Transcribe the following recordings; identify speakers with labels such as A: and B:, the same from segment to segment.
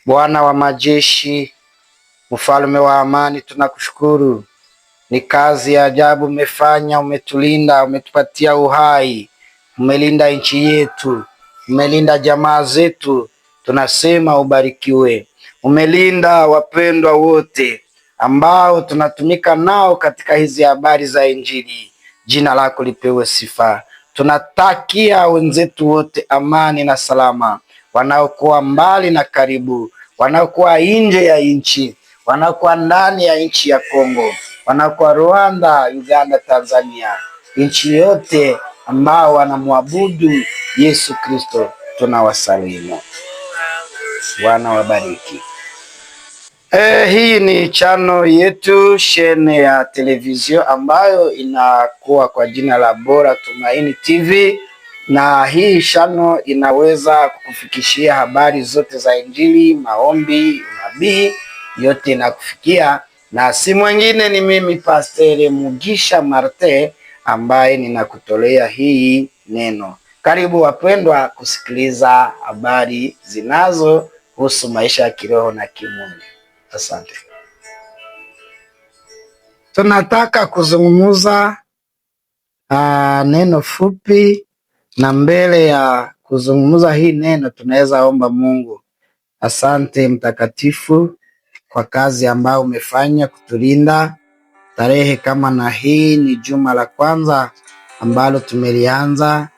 A: Bwana wa majeshi, mfalme wa amani, tunakushukuru. Ni kazi ya ajabu umefanya, umetulinda, umetupatia uhai, umelinda nchi yetu, umelinda jamaa zetu. Tunasema ubarikiwe. Umelinda wapendwa wote ambao tunatumika nao katika hizi habari za Injili. Jina lako lipewe sifa. Tunatakia wenzetu wote amani na salama, wanaokuwa mbali na karibu, wanaokuwa nje ya nchi, wanaokuwa ndani ya nchi ya Kongo, wanaokuwa Rwanda, Uganda, Tanzania, nchi yote ambao wanamwabudu Yesu Kristo, tunawasalimu. Bwana wabariki. Hii ni chano yetu, shene ya televizio ambayo inakuwa kwa jina la Bora Tumaini TV, na hii chano inaweza kukufikishia habari zote za Injili, maombi, unabii, yote inakufikia, na si mwingine ni mimi Pastor Mugisha Martin ambaye ninakutolea hii neno. Karibu wapendwa kusikiliza habari zinazohusu maisha ya kiroho na kimungu. Asante. Tunataka kuzungumza neno fupi, na mbele ya kuzungumza hii neno tunaweza omba Mungu. Asante mtakatifu kwa kazi ambayo umefanya kutulinda. Tarehe kama na hii ni juma la kwanza ambalo tumelianza.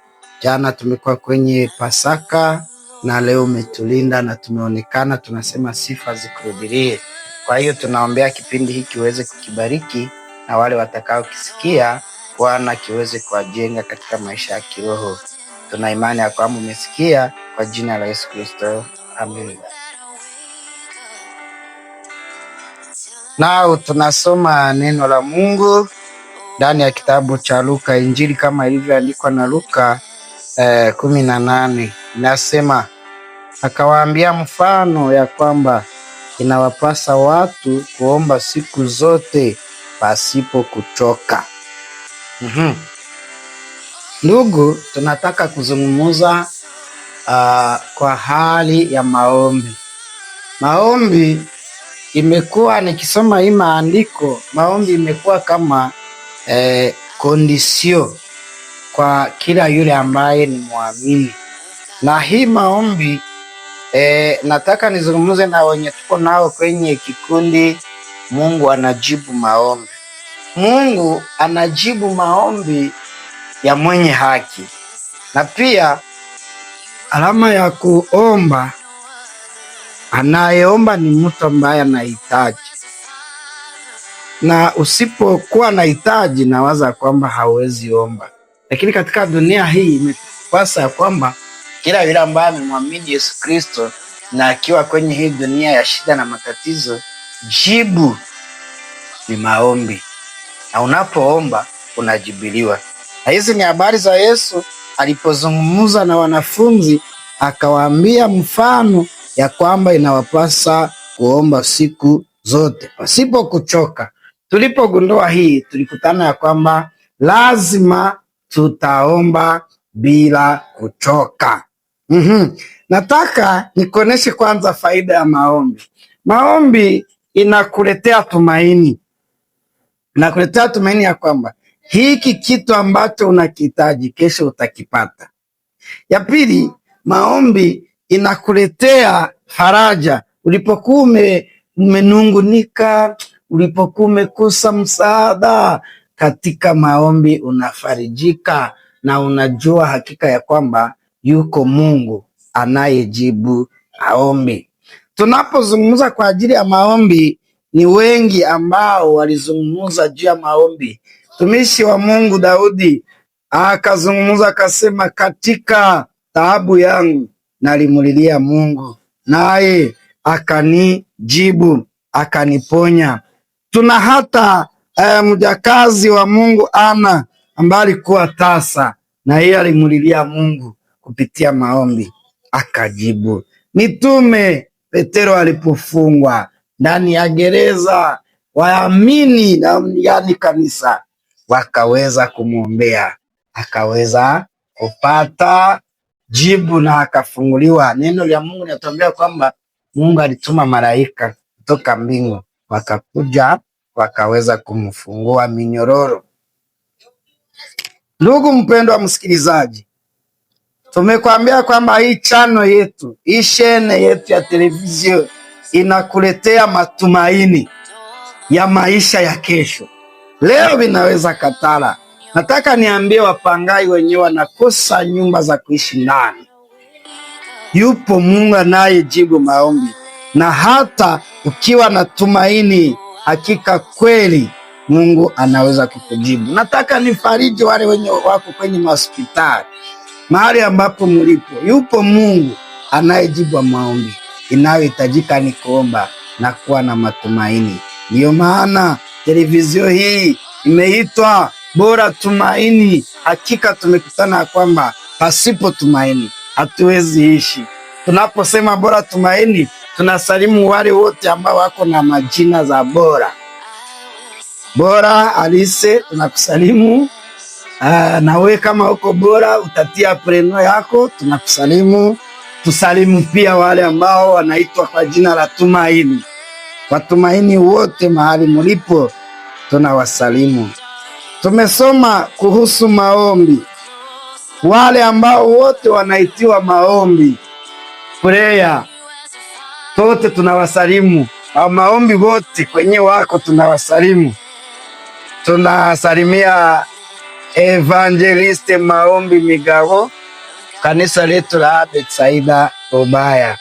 A: Jana tumekuwa kwenye Pasaka na leo umetulinda na tumeonekana. Tunasema sifa zikurudilie. Kwa hiyo tunaombea kipindi hiki kiweze kukibariki, na wale watakao kisikia Bwana kiweze kuwajenga katika maisha ya kiroho. Tuna imani ya kwamba umesikia, kwa jina la Yesu Kristo, amen. Nao tunasoma neno la Mungu ndani ya kitabu cha Luka, Injili kama ilivyoandikwa na Luka 18. Inasema, akawaambia mfano ya kwamba inawapasa watu kuomba siku zote pasipo kuchoka. Ndugu, tunataka kuzungumza kwa hali ya maombi. Maombi imekuwa, nikisoma hii maandiko, maombi imekuwa kama kondisio kwa kila yule ambaye ni muamini. Na hii maombi nataka nizungumze na wenye tuko nao kwenye kikundi. Mungu anajibu maombi. Mungu anajibu maombi ya mwenye haki. Na pia alama ya kuomba, anayeomba ni mtu ambaye anahitaji. Na usipokuwa na hitaji, nawaza kwamba hawezi omba. Lakini katika dunia hii imepasa ya kwamba kila yule ambaye amemwamini Yesu Kristo na akiwa kwenye hii dunia ya shida na matatizo, jibu ni maombi. Na unapoomba unajibiliwa. Na hizi ni habari za Yesu alipozungumza na wanafunzi, akawaambia mfano ya kwamba inawapasa kuomba siku zote pasipo kuchoka. Tulipogundua hii, tulikutana ya kwamba lazima tutaomba bila kuchoka. Nataka nikuoneshe kwanza faida ya maombi. Maombi inakuletea tumaini. Inakuletea tumaini ya kwamba hiki kitu ambacho unakihitaji kesho utakipata. Ya pili, maombi inakuletea faraja. Ulipokuwa umenungunika, ulipokuwa umekosa msaada, katika maombi unafarijika na unajua hakika ya kwamba yuko Mungu anayejibu maombi. Tunapozungumza kwa ajili ya maombi, ni wengi ambao walizungumza juu ya maombi. Mtumishi wa Mungu Daudi akazungumza akasema, katika taabu yangu nalimulilia Mungu, naye akanijibu, akaniponya. Tuna hata mjakazi wa Mungu Ana ambaye alikuwa tasa, na yeye alimulilia Mungu kupitia maombi, akajibu. Mitume Petero alipofungwa ndani ya gereza, waamini na yani kanisa wakaweza kumwombea, akaweza kupata jibu na akafunguliwa. Neno la Mungu linatuambia kwamba Mungu alituma malaika kutoka mbingu, wakakuja wakaweza kumfungua minyororo. Ndugu mpendwa msikilizaji, tumekwambia kwamba hii channel yetu, hii shene yetu ya televizio inakuletea matumaini ya maisha ya kesho. Leo vinaweza katala. Nataka niambie wapangai wenyewe wanakosa nyumba za kuishi ndani. Yupo Mungu anayejibu maombi, na hata ukiwa na tumaini, hakika kweli Mungu anaweza kukujibu. Nataka nifariji wale wenye wako kwenye hospitali, mahali ambapo mlipo. Yupo Mungu anayejibu maombi. Inayohitajika ni kuomba na kuwa na matumaini. Ndiyo maana televizio hii imeitwa Bora Tumaini. Hakika tumekutana kwamba pasipo tumaini hatuwezi ishi. Tunaposema Bora Tumaini, tunasalimu wale wote ambao wako na majina za Bora. Bora Alise, tunakusalimu. Na wewe kama uko Bora utatia preno yako, tunakusalimu. Tusalimu pia wale ambao wanaitwa kwa jina la Tumaini. Watumaini wote mahali mulipo tunawasalimu. Tumesoma kuhusu maombi. Wale ambao wote wanaitiwa maombi, prayer, tote tunawasalimu. Au maombi wote kwenye wako tunawasalimu. Tunasalimia Evangeliste Maombi Migabo, kanisa letu la Betsaida Obaya.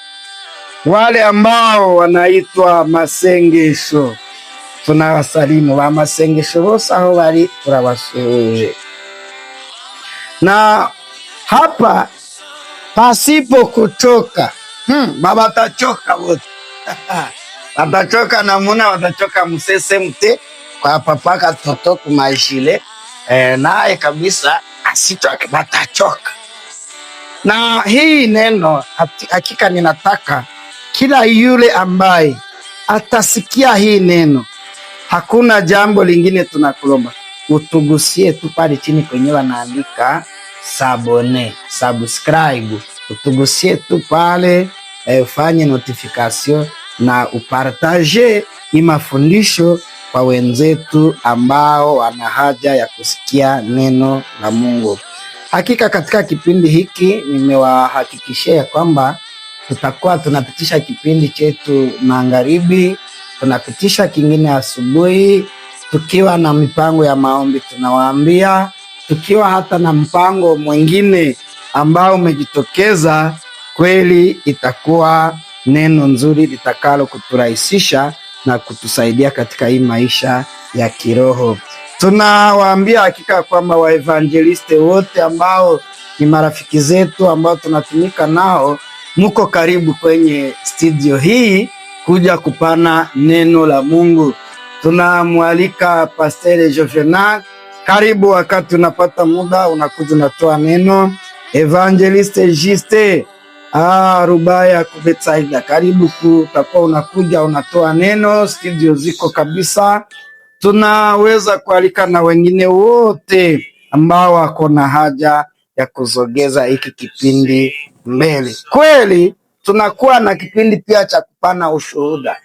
A: Wale ambao wanaitwa masengesho tunawasalimu. Wa masengesho bose aho bari turabasuhuje. Na hapa pasipo kuchoka, baba tachoka wote. Watachoka namuna, watachoka msese mte kwa papaka toto kumaishile. Naye kabisa asichoke, watachoka. Na hii neno hakika ninataka kila yule ambaye atasikia hii neno, hakuna jambo lingine tunakulomba, utugusie tu pale chini kwenye wanaandika sabone, subscribe. Utugusie tu pale, ufanye notification na upartage hii mafundisho kwa wenzetu ambao wana haja ya kusikia neno la Mungu. Hakika katika kipindi hiki nimewahakikishia kwamba tutakuwa tunapitisha kipindi chetu magharibi, tunapitisha kingine asubuhi, tukiwa na mipango ya maombi tunawaambia, tukiwa hata na mpango mwingine ambao umejitokeza. Kweli itakuwa neno nzuri litakalo kuturahisisha na kutusaidia katika hii maisha ya kiroho. Tunawaambia hakika kwamba waevangeliste wote ambao ni marafiki zetu ambao tunatumika nao, muko karibu kwenye studio hii kuja kupana neno la Mungu. Tunamwalika Pastor Jovenal, karibu wakati unapata muda unakuja unatoa neno. Evangeliste Juste Rubaya Kubetsaida, karibu utakuwa unakuja unatoa neno. Studio ziko kabisa. Tunaweza kualika na wengine wote ambao wako na haja ya kuzogeza hiki kipindi mbele. Kweli tunakuwa na kipindi pia cha kupana ushuhuda.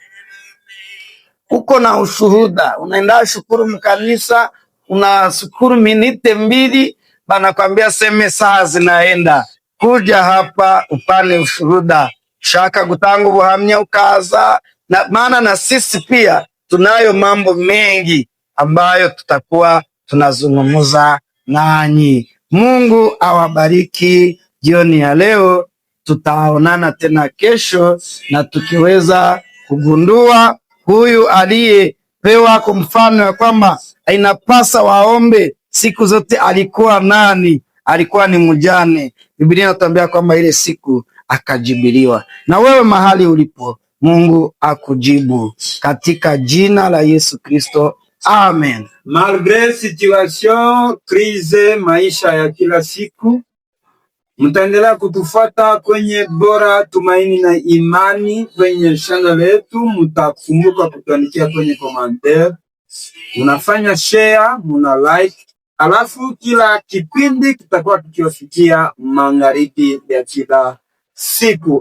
A: Uko na ushuhuda, unaenda shukuru mkanisa, unashukuru minite mbili, banakwambia seme saa zinaenda, kuja hapa upane ushuhuda. Shaka gutangu buhamya ukaza, na maana na sisi pia tunayo mambo mengi ambayo tutakuwa tunazungumza nanyi. Mungu awabariki jioni ya leo. Tutaonana tena kesho, na tukiweza kugundua huyu aliyepewa kwa mfano ya kwamba inapasa waombe siku zote alikuwa nani? Alikuwa ni mjane. Biblia inatuambia kwamba ile siku akajibiliwa. Na wewe mahali ulipo, Mungu akujibu katika jina la Yesu Kristo. Amen.
B: Malgré situation, crise, maisha ya kila siku, mtaendelea kutufuata kwenye Bora Tumaini na Imani kwenye channel yetu. Mtakumbuka kutuandikia kwenye commentaire, unafanya share, muna like, alafu kila kipindi kitakuwa kikiwafikia magharibi ya kila siku.